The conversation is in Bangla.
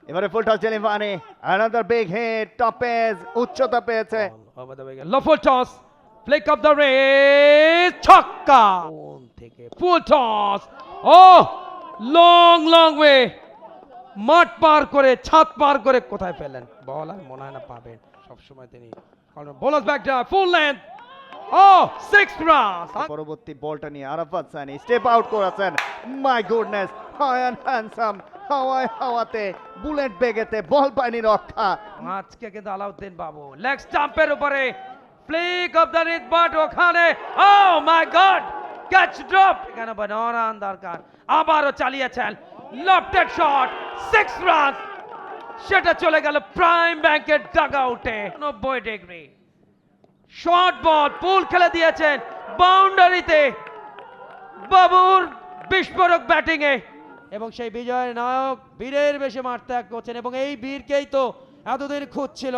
এবারে ফুল টস জেলিভানি, another big hit, টপেজ উচ্চতা পেয়েছে। over the wicket. Low full toss. Flick of the wrist. ছক্কা। কোন থেকে full toss. Oh, long way. মাঠ পার করে ছাদ পার করে কোথায় ফেলেন বল আর মনে হয় না পাবেন সবসময় তিনি bowler back down full length ও 6 রানস পরবর্তী বলটা নিয়ে আরাফাত সানি স্টেপ আউট করেছেন। মাই গুডনেস, হায়ান হ্যান্ডসাম, হাওয়াতে বুলেট বেগেতে বল পায়নি রক্ষা। আজকে কিন্তু আলাউদ্দিন বাবু লেগ স্টাম্পের উপরে flick off the wrist but ওখানে oh my god catch drop এখানে রান দরকার আবারও চালিয়েছেন লফটেড শট 6 রান সেটা চলে গেল প্রাইম ব্যাংকের ডাগ আউটে 90 ডিগ্রি শর্ট বল পুল খেলে দিয়েছেন বাউন্ডারিতে বাবুর বিস্ফোরক ব্যাটিং এ এবং সেই বিজয়ের নায়ক বীরের বেশে মাঠ ত্যাগ করছেন এবং এই বীরকেই তো এতদিন খুঁজছিল